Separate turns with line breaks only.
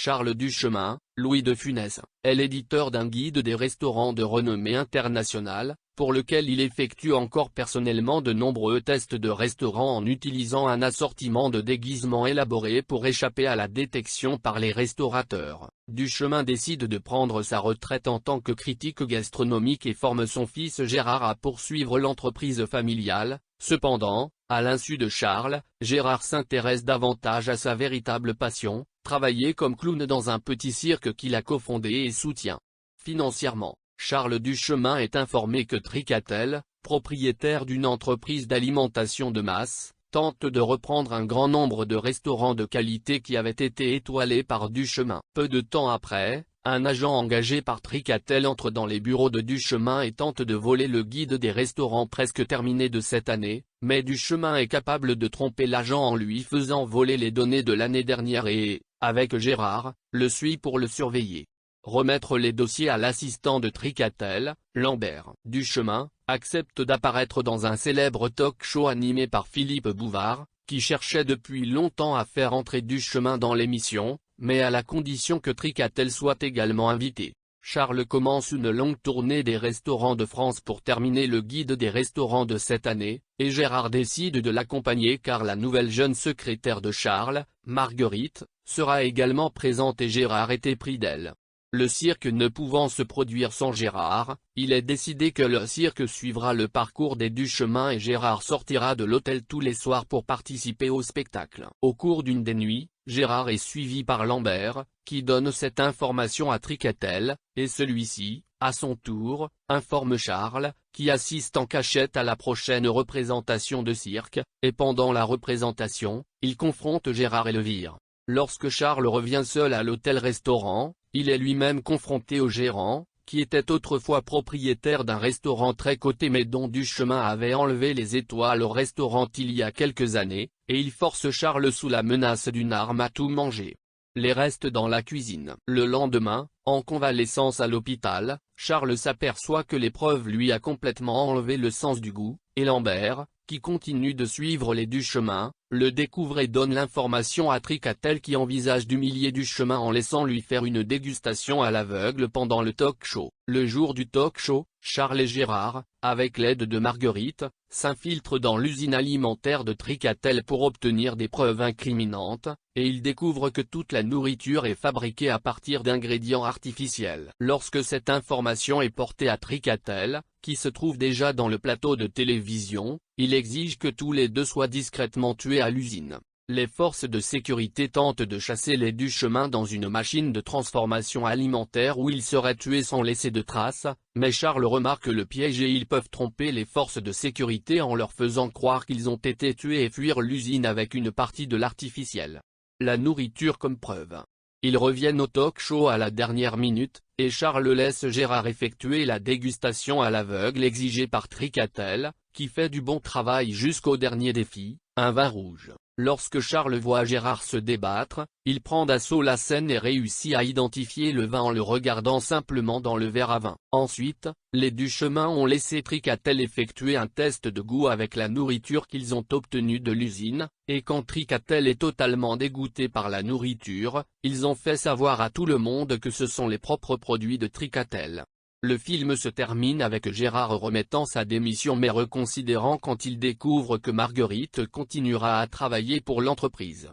Charles Duchemin, Louis de Funès, est l'éditeur d'un guide des restaurants de renommée internationale, pour lequel il effectue encore personnellement de nombreux tests de restaurants en utilisant un assortiment de déguisements élaborés pour échapper à la détection par les restaurateurs. Duchemin décide de prendre sa retraite en tant que critique gastronomique et forme son fils Gérard à poursuivre l'entreprise familiale. Cependant, à l'insu de Charles, Gérard s'intéresse davantage à sa véritable passion, travailler comme clown dans un petit cirque qu'il a cofondé et soutient. Financièrement, Charles Duchemin est informé que Tricatel, propriétaire d'une entreprise d'alimentation de masse, tente de reprendre un grand nombre de restaurants de qualité qui avaient été étoilés par Duchemin. Peu de temps après, un agent engagé par Tricatel entre dans les bureaux de Duchemin et tente de voler le guide des restaurants presque terminé de cette année, mais Duchemin est capable de tromper l'agent en lui faisant voler les données de l'année dernière et, avec Gérard, le suit pour le surveiller. Remettre les dossiers à l'assistant de Tricatel, Lambert. Duchemin accepte d'apparaître dans un célèbre talk-show animé par Philippe Bouvard, qui cherchait depuis longtemps à faire entrer Duchemin dans l'émission, mais à la condition que Tricatel soit également invité. Charles commence une longue tournée des restaurants de France pour terminer le guide des restaurants de cette année, et Gérard décide de l'accompagner car la nouvelle jeune secrétaire de Charles, Marguerite, sera également présente et Gérard est épris d'elle. Le cirque ne pouvant se produire sans Gérard, il est décidé que le cirque suivra le parcours des Duchemin et Gérard sortira de l'hôtel tous les soirs pour participer au spectacle. Au cours d'une des nuits, Gérard est suivi par Lambert, qui donne cette information à Tricatel, et celui-ci, à son tour, informe Charles, qui assiste en cachette à la prochaine représentation de cirque, et pendant la représentation, il confronte Gérard et le vire. Lorsque Charles revient seul à l'hôtel-restaurant, il est lui-même confronté au gérant, qui était autrefois propriétaire d'un restaurant très coté mais dont Duchemin avait enlevé les étoiles au restaurant il y a quelques années, et il force Charles sous la menace d'une arme à tout manger. Les restes dans la cuisine. Le lendemain, en convalescence à l'hôpital, Charles s'aperçoit que l'épreuve lui a complètement enlevé le sens du goût, et Lambert, qui continue de suivre les Duchemin, le découvre et donne l'information à Tricatel qui envisage d'humilier Duchemin en laissant lui faire une dégustation à l'aveugle pendant le talk-show. Le jour du talk-show, Charles et Gérard, avec l'aide de Marguerite, s'infiltrent dans l'usine alimentaire de Tricatel pour obtenir des preuves incriminantes, et ils découvrent que toute la nourriture est fabriquée à partir d'ingrédients artificiels. Lorsque cette information est portée à Tricatel, qui se trouve déjà dans le plateau de télévision, il exige que tous les deux soient discrètement tués à l'usine. Les forces de sécurité tentent de chasser les Duchemin dans une machine de transformation alimentaire où ils seraient tués sans laisser de traces, mais Charles remarque le piège et ils peuvent tromper les forces de sécurité en leur faisant croire qu'ils ont été tués et fuir l'usine avec une partie de l'artificiel. La nourriture comme preuve. Ils reviennent au talk-show à la dernière minute, et Charles laisse Gérard effectuer la dégustation à l'aveugle exigée par Tricatel, qui fait du bon travail jusqu'au dernier défi, un vin rouge. Lorsque Charles voit Gérard se débattre, il prend d'assaut la scène et réussit à identifier le vin en le regardant simplement dans le verre à vin. Ensuite, les Duchemin ont laissé Tricatel effectuer un test de goût avec la nourriture qu'ils ont obtenue de l'usine, et quand Tricatel est totalement dégoûté par la nourriture, ils ont fait savoir à tout le monde que ce sont les propres produits de Tricatel. Le film se termine avec Gérard remettant sa démission mais reconsidérant quand il découvre que Marguerite continuera à travailler pour l'entreprise.